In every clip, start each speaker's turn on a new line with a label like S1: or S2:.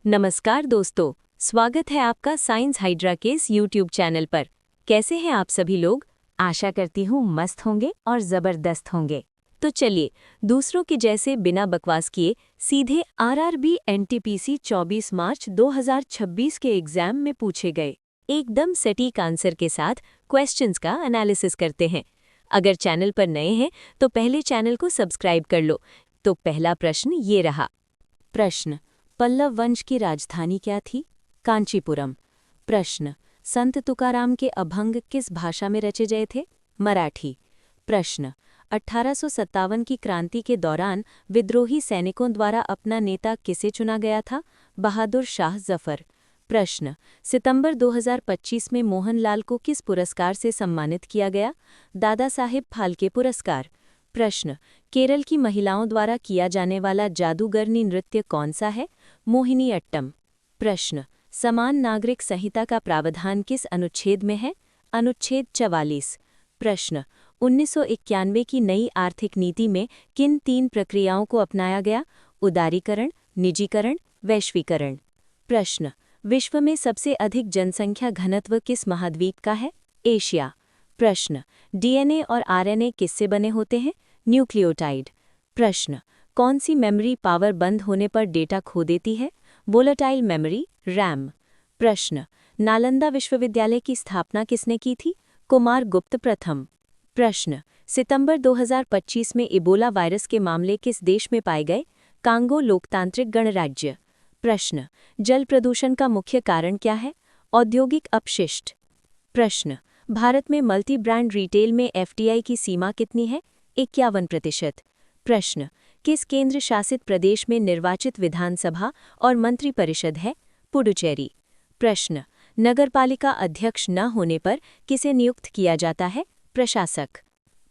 S1: नमस्कार दोस्तों, स्वागत है आपका साइंस हाइड्रा के इस यूट्यूब चैनल पर। कैसे हैं आप सभी लोग? आशा करती हूँ मस्त होंगे और ज़बरदस्त होंगे। तो चलिए, दूसरों के जैसे बिना बकवास किए सीधे आरआरबी एनटीपीसी 24 मार्च 2026 के एग्जाम में पूछे गए एकदम सटीक आंसर के साथ क्वेश्चंस का एनालिसिस करते हैं। अगर चैनल पर नए हैं तो पहले चैनल को सब्सक्राइब कर लो। तो पहला प्रश्न ये रहा। प्रश्न, पल्लव वंश की राजधानी क्या थी? कांचीपुरम। प्रश्न, संत तुकाराम के अभंग किस भाषा में रचे गए थे? मराठी। प्रश्न, 1857 की क्रांति के दौरान विद्रोही सैनिकों द्वारा अपना नेता किसे चुना गया था? बहादुर शाह जफर। प्रश्न, सितंबर 2025 में मोहनलाल को किस पुरस्कार से सम्मानित किया गया? दादा साहेब फाल्के पुरस्कार। प्रश्न, केरल की महिलाओं द्वारा किया जाने वाला जादूगरनी नृत्य कौन सा है? मोहिनी अट्टम। प्रश्न, समान नागरिक संहिता का प्रावधान किस अनुच्छेद में है? अनुच्छेद 44। प्रश्न, 1991 की नई आर्थिक नीति में किन 3 प्रक्रियाओं को अपनाया गया? उदारीकरण, निजीकरण, वैश्वीकरण। प्रश्न, विश्व में सबसे अधिक जनसंख्या घनत्व किस महाद्वीप का है? एशिया। प्रश्न, डीएनए और आरएनए किससे बने होते हैं? न्यूक्लियोटाइड। प्रश्न, कौन सी मेमोरी पावर बंद होने पर डेटा खो देती है? Volatile memory, RAM. प्रश्न, नालंदा विश्वविद्यालय की स्थापना किसने की थी? कुमार गुप्त प्रथम। प्रश्न, सितंबर 2025 में इबोला वायरस के मामले किस देश में पाए गए? कांगो लोकतांत्रिक गणराज्य। प्रश्न, जल प्रदूषण का मुख्य कारण क्या है? औद्योगिक अपशिष्ट। प्रश्न, भारत में मल्टी ब्रांड रिटेल में एफडीआई की सीमा कितनी है? 51%। प्रश्न, किस केंद्र शासित प्रदेश में निर्वाचित विधानसभा और मंत्रिपरिषद है? पुडुचेरी। प्रश्न, नगरपालिका अध्यक्ष न होने पर किसे नियुक्त किया जाता है? प्रशासक।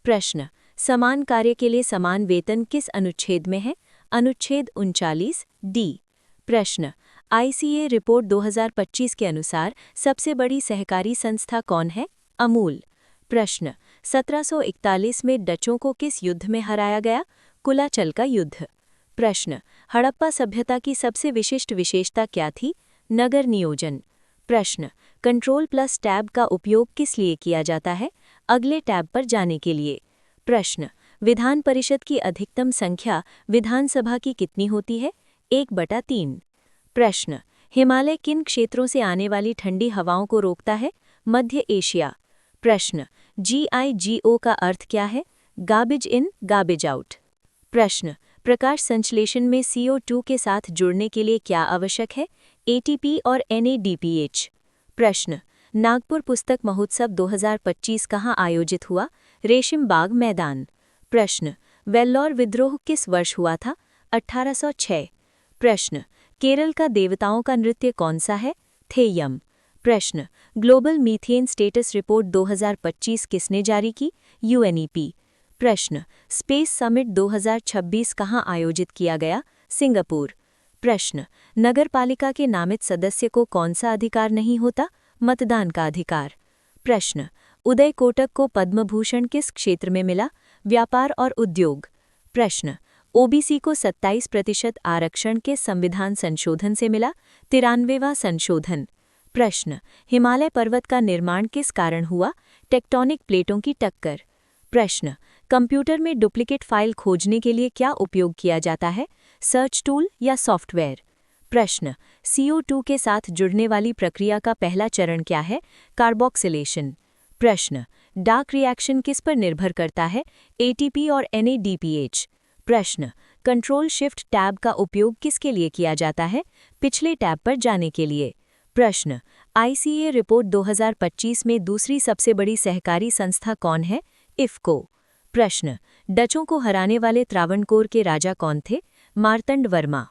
S1: प्रश्न, समान कार्य के लिए समान वेतन किस अनुच्छेद में है? अनुच्छेद 39 डी। प्रश्न, आईसीए रिपोर्ट 2025 के अनुसार सबसे बड़ी सहकारी संस्था कौन है? अमूल। प्रश्न, 1741 में डचों को किस युद्ध में हराया गया? कुलाचल का युद्ध। प्रश्न, हड़प्पा सभ्यता की सबसे विशिष्ट विशेषता क्या थी? नगर नियोजन। प्रश्न, कंट्रोल प्लस टैब का उपयोग किस लिए किया जाता है? अगले टैब पर जाने के लिए। प्रश्न, विधान परिषद की अधिकतम संख्या विधानसभा की कितनी होती है? 1/3। प्रश्न, हिमालय किन क्षेत्रों से आने वाली ठंडी हवाओं को रोकता है? मध्य एशिया। प्रश्न, GIGO का अर्थ क्या है? गार्बेज इन, गार्बेज आउट। प्रश्न, प्रकाश संश्लेषण में CO2 के साथ जुड़ने के लिए क्या आवश्यक है? ATP और NADPH। प्रश्न, नागपुर पुस्तक महोत्सव 2025 कहाँ आयोजित हुआ? रेशिम बाग मैदान। प्रश्न, वेल्लोर विद्रोह किस वर्ष हुआ था? 1806। प्रश्न, केरल का देवताओं का नृत्य कौन सा है? थेयम। प्रश्न, ग्लोबल मीथेन स्टेटस रिपोर्ट 2025 किसने जारी की? UNEP। प्रश्न, स्पेस समिट 2026 कहाँ आयोजित किया गया? सिंगापुर। प्रश्न, नगरपालिका के नामित सदस्य को कौन सा अधिकार नहीं होता? मतदान का अधिकार। प्रश्न, उदय कोटक को पद्म भूषण किस क्षेत्र में मिला? व्यापार और उद्योग। प्रश्न, ओबीसी को 27% आरक्षण के संविधान संशोधन से मिला? 93वां संशोधन। प्रश्न, हिमालय पर्वत का निर्माण किस कारण हुआ? टेक्टोनिक प्लेटों की टक्कर। प्रश्न, कंप्यूटर में डुप्लीकेट फाइल खोजने के लिए क्या उपयोग किया जाता है? सर्च टूल या सॉफ्टवेयर। प्रश्न, CO2 के साथ जुड़ने वाली प्रक्रिया का पहला चरण क्या है? कार्बोक्सिलेशन। प्रश्न, डार्क रिएक्शन किस पर निर्भर करता है? ATP और NADPH। प्रश्न, कंट्रोल शिफ्ट टैब का उपयोग किसके लिए किया जाता है? पिछले टैब पर जाने के लिए। प्रश्न, आईसीए रिपोर्ट 2025 में दूसरी सबसे बड़ी सहकारी संस्था कौन है? इफ्को। प्रश्न, डचों को हराने वाले त्रावणकोर के राजा कौन थे? मार्तंड वर्मा।